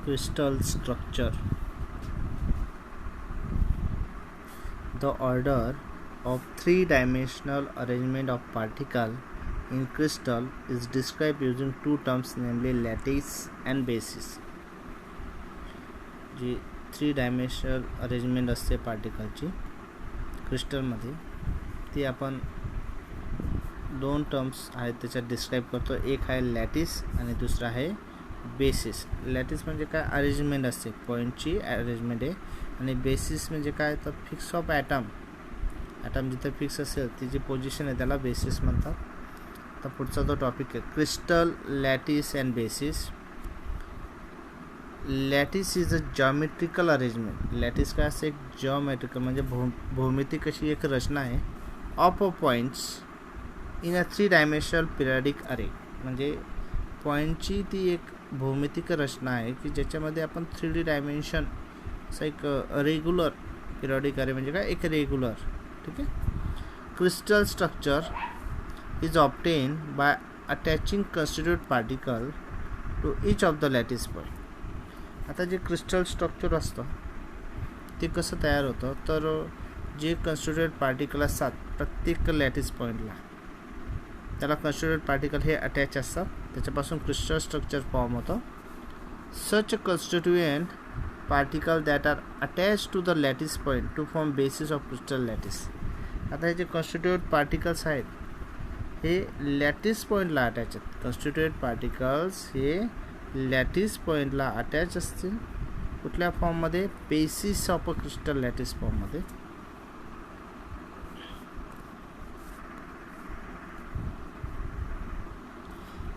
Crystal structure. The order of three-dimensional arrangement of particles in crystal is described using two terms, namely lattice and basis. जी three dimensional arrangement असते पार्टिकलची क्रिस्टलमध्ये, ती आपण दोन terms आहेत त्याच्यात डिस्क्राईब करतो. एक आहे लॅटिस आणि दुसरा आहे बेसिस. लॅटिस म्हणजे काय, अरेंजमेंट असते, पॉईंटची अरेंजमेंट आहे. आणि बेसिस म्हणजे काय, तर फिक्स ऑफ ॲटम जिथे फिक्स असेल तिची पोझिशन आहे त्याला बेसिस म्हणतात. तर पुढचा जो टॉपिक आहे crystal, lattice and basis. Lattice is a geometrical arrangement. Lattice काय असते, एक जॉमेट्रिकल म्हणजे भौमितिक अशी एक रचना आहे of a points in a three dimensional periodic अरे. म्हणजे पॉईंटची ती एक भौमितिक रचना आहे की ज्याच्यामध्ये आपण 3D डायमेन्शन असं एक रेग्युलर पिरियडिक अरे म्हणजे काय, एक रेग्युलर. ठीक आहे. Crystal structure is obtain by attaching constitute particle to each of the lattice point. आता जे क्रिस्टल स्ट्रक्चर असतं ते कसं तयार होतं, तर जे कन्स्टिट्यूट पार्टिकल असतात प्रत्येक लॅटिस पॉईंटला, त्याला कन्स्टिट्यूट पार्टिकल हे अटॅच असतात, त्याच्यापासून क्रिस्टल स्ट्रक्चर फॉर्म होतं. Such constituent particle that are attach to the lattice point to form basis of crystal lattice. आता हे जे कन्स्टिट्यूट पार्टिकल्स आहेत हे लॅटिस पॉईंटला अटॅच आहेत. कन्स्टिट्यूएंट पार्टिकल्स हे लॅटिस पॉईंटला अटॅच असतील. कुठल्या फॉर्ममध्ये, basis of a crystal lattice फॉर्ममध्ये.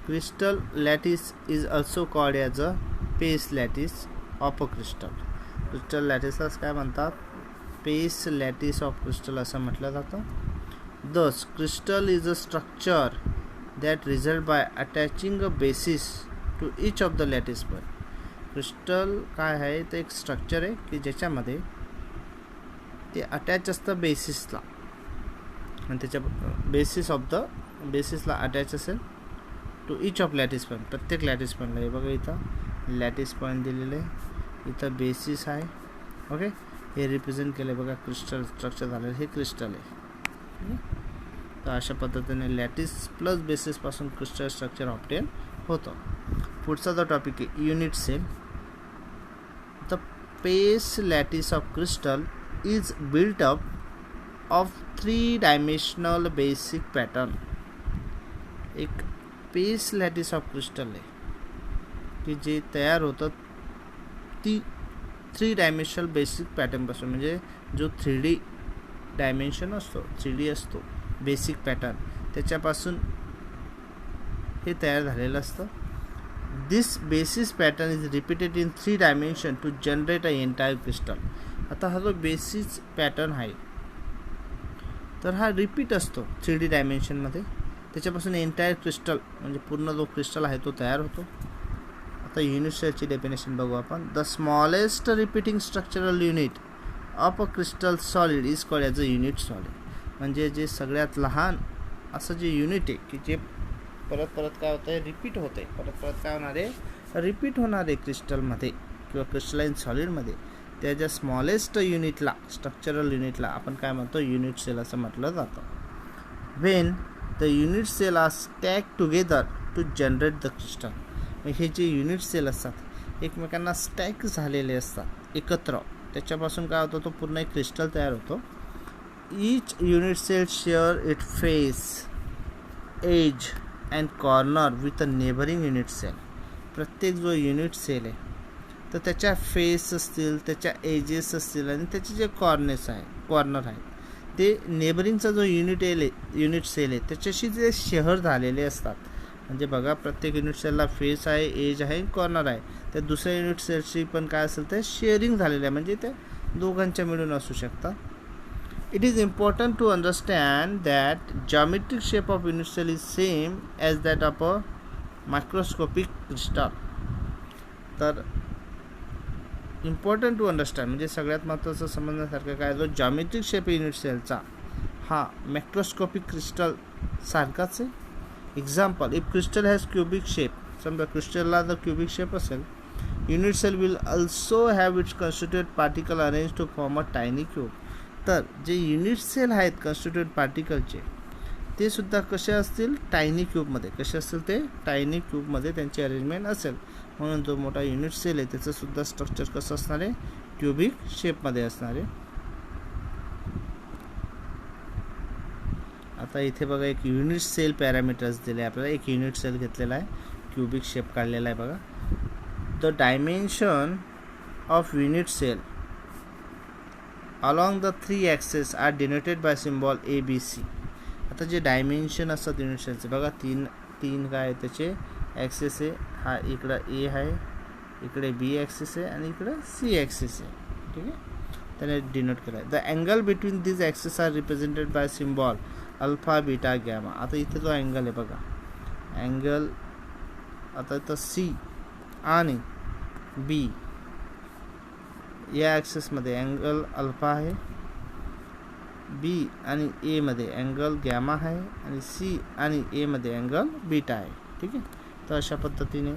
Crystal lattice is also called as a space lattice of a crystal. Crystal लॅटिसलाच काय म्हणतात, पेस लॅटिस ऑफ क्रिस्टल असं म्हटलं जातं. Thus crystal is a structure that result by attaching a basis to each of the lattice point. Crystal काय आहे, तर एक स्ट्रक्चर आहे की ज्याच्यामध्ये ते अटॅच असतं बेसिसला, आणि त्याच्या बेसिसला अटॅच असेल to each of lattice point, प्रत्येक लॅटिस पॉईंटला. हे बघा इथं लॅटिस पॉईंट दिलेले आहे, इथं बेसिस आहे. ओके, हे रिप्रेझेंट केलं बघा, क्रिस्टल स्ट्रक्चर झालेलं हे क्रिस्टल आहे. तर अशा पद्धतीने लॅटिस प्लस बेसिसपासून क्रिस्टल स्ट्रक्चर ऑब्टेन होतं. पुढचा जो टॉपिक आहे unit cell. The space lattice of crystal is built up of three dimensional basic pattern. एक पेस लॅटिस ऑफ क्रिस्टल आहे की जे तयार होतं ती 3 डायमेन्शनल बेसिक पॅटर्नपासून, म्हणजे जो 3D डायमेन्शन असतो, 3D असतो बेसिक पॅटर्न, त्याच्यापासून हे तयार झालेलं असतं. This basis pattern is repeated in 3 dimension to generate a entire crystal. आता हा जो बेसिस पॅटर्न आहे तर हा रिपीट असतो 3D डायमेन्शनमध्ये, त्याच्यापासून एंटायर क्रिस्टल म्हणजे पूर्ण जो क्रिस्टल आहे तो तयार होतो. आता युनिट सेलची डेफिनेशन बघू आपण. The smallest repeating structural unit of a crystal solid is called as a unit solid. म्हणजे जे सगळ्यात लहान असं जे युनिट आहे की जे परत काय होतं आहे, रिपीट होतं आहे, परत काय होणार आहे, रिपीट होणार आहे क्रिस्टलमध्ये किंवा क्रिस्टलाइन सॉलिडमध्ये, त्या ज्या स्मॉलेस्ट युनिटला, स्ट्रक्चरल युनिटला आपण काय म्हणतो, युनिट सेल असं म्हटलं जातं. When the unit cell are stack together to generate the crystal. हे जे युनिट सेल असतात एकमेकांना स्टॅक झालेले असतात एकत्र, त्याच्यापासून काय होतं, तो पूर्ण एक क्रिस्टल तयार होतो. Each unit cell share it face, edge and corner with a neighbouring unit cell. प्रत्येक जो युनिट सेल आहे तर त्याच्या फेस असतील, त्याच्या एजेस असतील आणि त्याचे जे कॉर्नर आहे ते नेबरिंगचा जो युनिट सेल आहे त्याच्याशी जे शेअर झालेले असतात. म्हणजे बघा, प्रत्येक युनिट सेलला फेस आहे, एज आहे, कॉर्नर आहे. त्या दुसऱ्या युनिट सेलशी पण काय असेल ते शेअरिंग झालेलं आहे, म्हणजे ते दोघांच्या मिळून असू शकतात. It is important to understand that geometric shape of unit cell is same as that of a microscopic crystal. तर इम्पॉर्टंट टू अंडरस्टँड म्हणजे सगळ्यात महत्त्वाचं समजण्यासारखं काय, जो जॉमेट्रिक शेप युनिट सेलचा हा मॅक्रोस्कोपिक क्रिस्टल सारखाच आहे. Example, if crystal has cubic shape, समजा क्रिस्टलला जर क्युबिक शेप असेल, unit cell will also have its constituent particle arrange to form a tiny cube. तर जे युनिट सेल आहेत कन्स्टिट्यूट पार्टिकलचे ते सुद्धा कसे असतील, टायनी क्यूबमध्ये. कसे असतील ते, टायनी क्यूबमध्ये त्यांची अरेंजमेंट असेल. म्हणून जो मोठा युनिट सेल आहे त्याचं सुद्धा स्ट्रक्चर कसं असणार आहे, क्यूबिक शेपमध्ये असणार आहे. आता इथे बघा एक युनिट सेल पॅरामीटर्स दिले आपल्याला. एक युनिट सेल घेतलेला आहे, क्यूबिक शेप काढलेला आहे बघा. The dimension of unit cell along the 3 axes are denoted by symbol ABC. आता जे डायमेन्शन असतात युनिट सेलचे बघा, तीन काय आहे त्याचे ॲक्सेस आहे. हा इकडं A आहे, इकडे B ॲक्सेस आहे आणि इकडं C ॲक्सेस आहे. ठीक आहे, त्याने डिनोट केलं आहे. The angle between this axes are represented by symbol alpha beta gamma. आता इथे जो अँगल आहे बघा, अँगल आता इथं C आणि B या ॲक्सेसमध्ये अँगल अल्फा आहे, B आणि A मध्ये अँगल गॅमा आहे आणि C आणि A मध्ये अँगल बीटा आहे. ठीक आहे, तर अशा पद्धतीने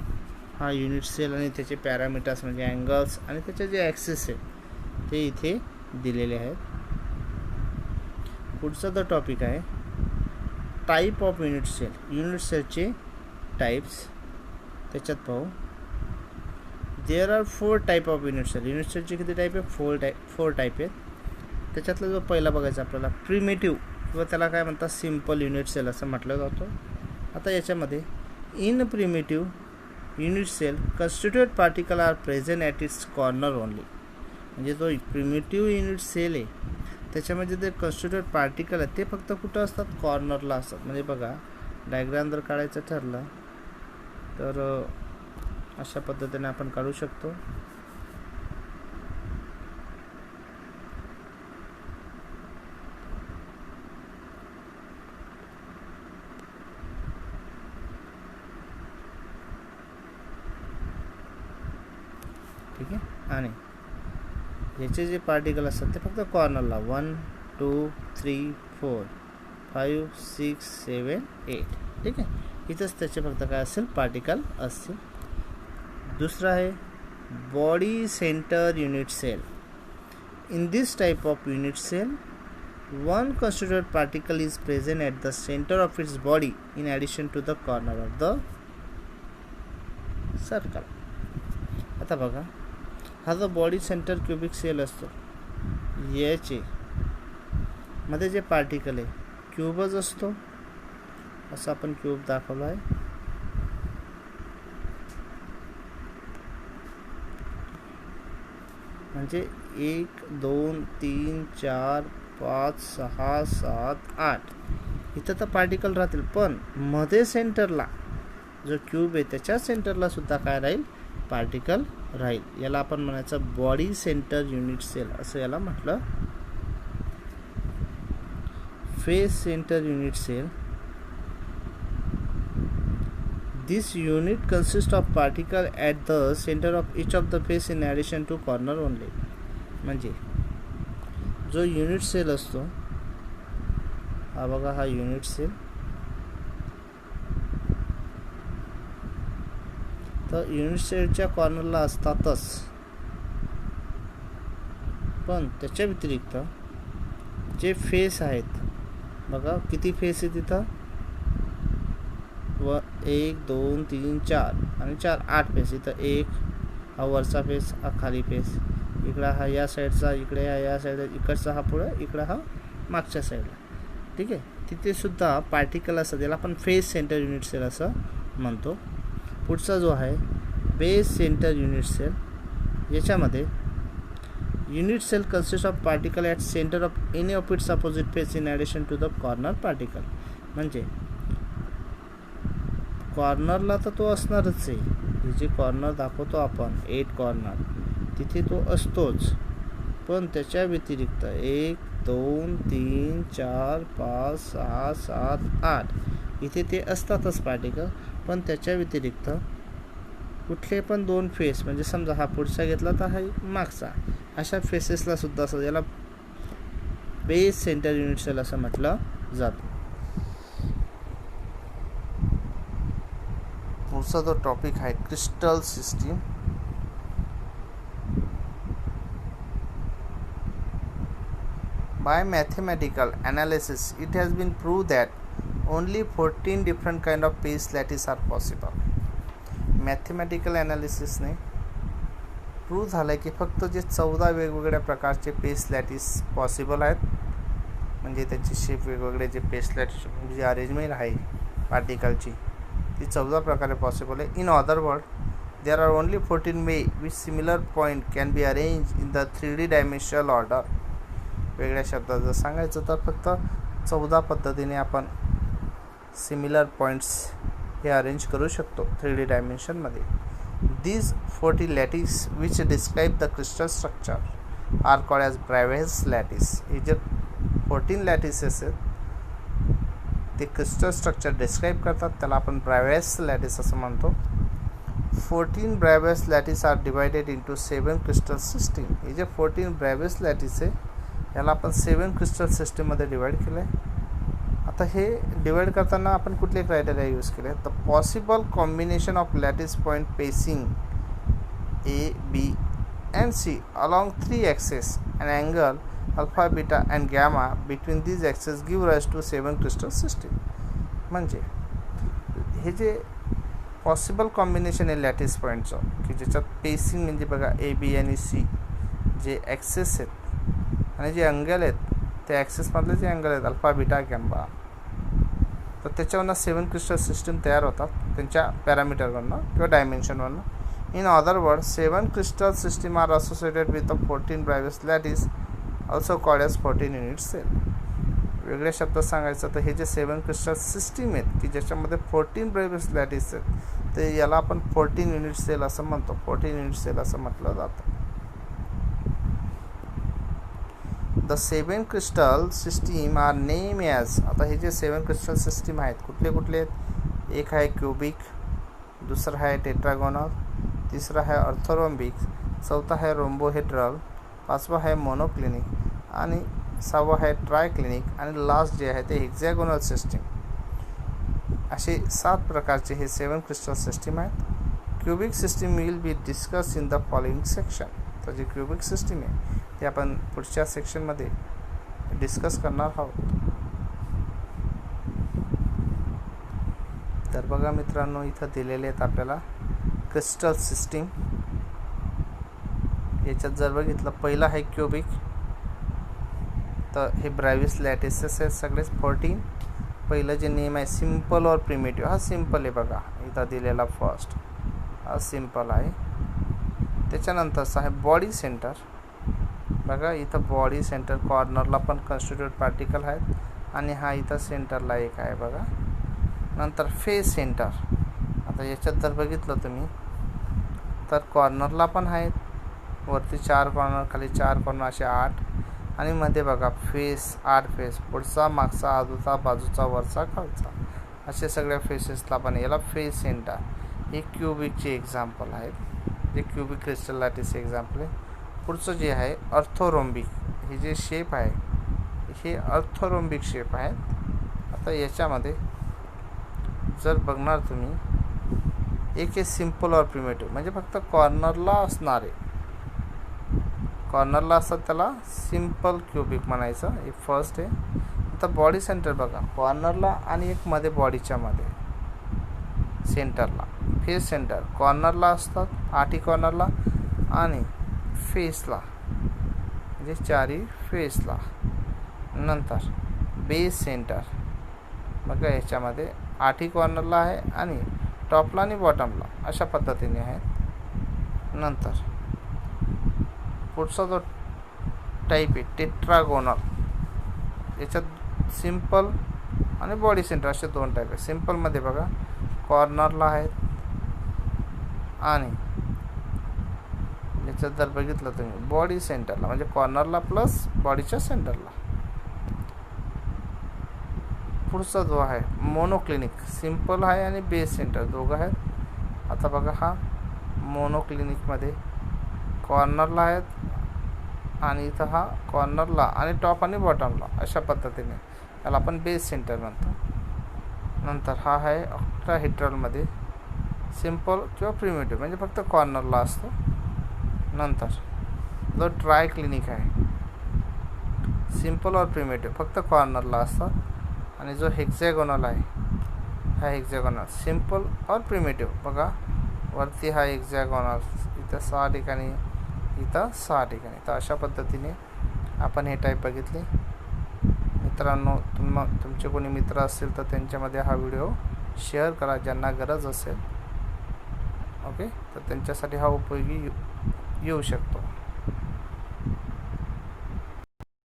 हा युनिट सेल आणि त्याचे पॅरामीटर्स म्हणजे अँगल्स आणि त्याचे जे ॲक्सेस आहे ते इथे दिलेले आहेत. पुढचा जो टॉपिक आहे type of unit cell. Unit सेलचे टाईप्स त्याच्यात पाहू. There are 4 type of unit cell. Unit सेलचे किती टाईप आहे, 4 टाईप आहेत. त्याच्यातला जो पहिला बघायचा आपल्याला प्रिमेटिव्ह किंवा त्याला काय म्हणतात सिम्पल युनिट सेल असं म्हटलं जातं. आता याच्यामध्ये in primitive unit cell constituent particle are present at its corner only. म्हणजे जो प्रिमेटिव्ह युनिट सेल आहे त्याच्यामध्ये जे कन्स्टिट्यूट पार्टिकल आहेत ते फक्त कुठं असतात, कॉर्नरला असतात. म्हणजे बघा डायग्राम जर काढायचं ठरलं तर अशा पद्धतीने आपण काढू शकतो. ठीक आहे, आणि याचे जे पार्टिकल असतात ते फक्त कॉर्नरला 1 2 3 4 5 6 7 8. ठीक आहे, इथंच त्याचे फक्त काय असेल, पार्टिकल असतील. दुसरा आहे body centre unit cell. In this type of unit cell one constituent particle is present at the center of its body in addition to the corner of the circle. आता बघा हा जो बॉडी सेंटर क्यूबिक सेल असतो याचे मध्ये जे particle आहे क्यूबच असतो. असं आपण क्यूब दाखवला आहे. म्हणजे 1 2 3 4 5 6 7 8 इथं तर पार्टिकल राहतील, पण मध्ये सेंटरला जो क्यूब आहे त्याच्या सेंटरला सुद्धा काय राहील, पार्टिकल राहील. याला आपण म्हणायचं बॉडी सेंटर युनिट सेल असं याला म्हटलं. Face centre unit cell. This unit consist of particle at the centre of each of the face in addition to corner only. म्हणजे जो युनिट सेल असतो हा बघा, हा युनिट सेल. तर युनिट सेलच्या कॉर्नरला असतातच, पण त्याच्या व्यतिरिक्त जे फेस आहेत बघा, किती फेस आहे तिथं, 1 2 3 4 आणि 4 8 फेस. इथं 1 हा वरचा फेस, हा खाली फेस, इकडं हा या साईडचा, इकडे या साईडचा, इकडचा हा पुढं, इकडं हा मागच्या साईडला. ठीक आहे, तिथे सुद्धा पार्टिकल असतात. याला आपण फेस सेंटर युनिट सेल असं म्हणतो. पुढचा जो आहे बेस सेंटर युनिट सेल. याच्यामध्ये unit cell consist of particle at centre of any of its opposite face in addition to the corner particle. म्हणजे कॉर्नरला तर तो असणारच आहे. हे जे कॉर्नर दाखवतो आपण 8 कॉर्नर तिथे तो असतोच, पण त्याच्या व्यतिरिक्त 1 2 3 4 5 6 7 8 इथे ते असतातच पार्टिकल. पण त्याच्या व्यतिरिक्त कुठले पण 2 फेस, म्हणजे समजा हा पुढचा घेतला तर हा मागचा, अशा फेसेसला सुद्धा असं याला बेस सेंटर युनिट सेल असं म्हटलं जातं. पुढचा जो टॉपिक आहे crystal system. By mathematical analysis, it has been proved that only 14 different kind of pace lattice are possible. Mathematical ॲनालिसिसने प्रूव्ह झालं की फक्त जे 14 वेगवेगळ्या प्रकारचे पेस लॅटिस पॉसिबल आहेत, म्हणजे त्याची शेप वेगवेगळे जे पेस लॅटिस जी अरेंजमेंट आहे पार्टिकलची ती 14 प्रकारे पॉसिबल आहे. In other word, there are only 14 way which similar point can be arrange in the 3D dimensional order. वेगळ्या शब्दात जर सांगायचं तर फक्त 14 पद्धतीने आपण सिमिलर पॉईंट्स हे अरेंज करू शकतो 3D डायमेन्शनमध्ये. These 40 lattice which describe the crystal structure are called as Bravais lattice. हे जे 14 लॅटिसेस आहेत ते क्रिस्टल स्ट्रक्चर डिस्क्राईब करतात, त्याला आपण ब्रायव्हेस लॅटिस असं म्हणतो. 14 Bravais lattice are divided into 7 crystal system. हे जे 14 ब्रायव्हेस लॅटिस आहे याला आपण 7 क्रिस्टल सिस्टीममध्ये डिवाईड केलं आहे. आता हे डिवाइड करताना आपण कुठले क्रायटेरिया यूज केले, तर possible combination of lattice point spacing A B and C along 3 axes and angle alpha beta and gamma between these axes give rise to 7 crystal system. म्हणजे हे जे पॉसिबल कॉम्बिनेशन आहे lattice पॉईंटचं की ज्याच्यात pacing म्हणजे बघा ए बी आणि सी जे ॲक्सेस आहेत आणि जे अँगल आहेत त्या ॲक्सेसमधले जे अँगल आहेत अल्फा बीटा गॅमा, तर त्याच्यावरनं 7 क्रिस्टल सिस्टीम तयार होतात त्यांच्या पॅरामीटरवरनं किंवा डायमेन्शनवरनं. In other word 7 crystal system are associated with the 14 Bravais lattice also called as 14 unit cell. वेगळ्या शब्दात सांगायचं तर हे जे 7 क्रिस्टल सिस्टीम आहेत की ज्याच्यामध्ये 14 ब्रायव्हेस लॅटिस आहेत ते याला आपण 14 युनिट सेल असं म्हणतो. 14 युनिट सेल असं म्हटलं जातं. The 7 crystal system are name as, आता हे जे 7 क्रिस्टल सिस्टीम आहेत कुठले कुठले आहेत, एक आहे क्यूबिक, दुसरा आहे टेट्रागोनल, तिसरा आहे ऑर्थोरोम्बिक, चौथा आहे रोम्बोहेड्रल, पाचवा आहे मोनोक्लिनिक आणि 6वा आहे ट्रायक्लिनिक आणि लास्ट जे आहे ते हेक्झॅगोनल सिस्टीम. असे 7 प्रकारचे हे 7 क्रिस्टल सिस्टीम आहेत. Cubic system will be discuss in the following section. तर जे क्यूबिक सिस्टीम आहे ते आपण पुढच्या सेक्शनमध्ये डिस्कस करणार आहोत. तर बघा मित्रांनो, इथं दिलेले आहेत आपल्याला क्रिस्टल सिस्टीम. याच्यात जर बघितलं पहिलं आहे क्यूबिक, तर हे ब्रायव्हेस लॅटिसेस आहेत सगळेच 14. पहिलं जे नेम आहे सिम्पल और प्रिमिटिव्ह, हा सिम्पल आहे बघा इथं दिलेला फर्स्ट, हा सिम्पल आहे. त्याच्यानंतरचा आहे बॉडी सेंटर, बघा इथं बॉडी सेंटर कॉर्नरला पण कॉन्स्टिट्यूट पार्टिकल आहेत आणि हा इथं सेंटरला एक आहे बघा. नंतर फेस सेंटर, आता याच्यात जर बघितलं तुम्ही तर कॉर्नरला पण आहेत, वरती 4 कॉर्नर, खाली 4 कॉर्नर, असे 8 आणि मध्ये बघा फेस 8 फेस, पुढचा मागचा आजूचा बाजूचा वरचा खालचा, असे सगळ्या फेसेसला पण याला फेस सेंटर. हे क्यूबिकचे एक्झाम्पल आहेत, जे क्यूबिक क्रिस्टल लॅटिस एक्झाम्पल आहे. पुढचं जे आहे ऑर्थोरोम्बिक, हे जे शेप आहे हे ऑर्थोरोम्बिक शेप आहेत. आता याच्यामध्ये जर बघणार तुम्ही, एक आहे सिम्पल और प्रिमिटिव्ह, म्हणजे फक्त कॉर्नरला असणारे, कॉर्नरला असतात त्याला सिम्पल क्यूबिक म्हणायचं, हे फर्स्ट आहे. आता बॉडी सेंटर बघा, कॉर्नरला आणि एक मध्ये बॉडीच्या मध्ये सेंटरला. फेस सेंटर कॉर्नरला असतात, 8 कॉर्नरला आणि फेसला म्हणजे 4 फेसला. नंतर बेस सेंटर बघा याच्यामध्ये 8 कॉर्नरला आहे आणि टॉपला आणि बॉटमला अशा पद्धतीने आहे. नंतर पुढचा जो टाईप आहे टेट्रागोनल, याच्यात सिम्पल आणि बॉडी सेंटर असे 2 टाईप आहे. सिम्पलमध्ये बघा कॉर्नरला आहेत आणि याच्यात जर बघितलं तुम्ही बॉडी सेंटरला म्हणजे कॉर्नरला प्लस बॉडीच्या सेंटरला. पुढचा जो आहे मोनोक्लिनिक, सिम्पल आहे आणि बेस सेंटर दोघं आहेत. आता बघा हा मोनोक्लिनिकमध्ये कॉर्नरला आहेत आणि इथं हा कॉर्नरला आणि टॉप आणि बॉटमला अशा पद्धतीने, याला आपण बेस सेंटर म्हणतो. नंतर हा आहे ऑक्टाहेड्रलमध्ये, सिम्पल किंवा प्रिमिटिव्ह म्हणजे फक्त कॉर्नरला असतो. नंतर जो ट्रायक्लिनिक आहे, सिम्पल और प्रिमिटिव्ह फक्त कॉर्नरला असतात आणि जो हेक्झॅगोनल आहे हा हेक्झॅगोनल सिम्पल और प्रिमिटिव्ह बघा वरती हा हेक्झॅगोनल इथं 6 ठिकाणी इथं 6 ठिकाणी. तर अशा पद्धतीने आपण हे टाईप बघितले. मित्रांनो तुमचे कोणी मित्र असतील तर त्यांच्यामध्ये हा व्हिडिओ शेअर करा ज्यांना गरज असेल. ओके तर त्यांच्यासाठी हा उपयोगी येऊ शकतो.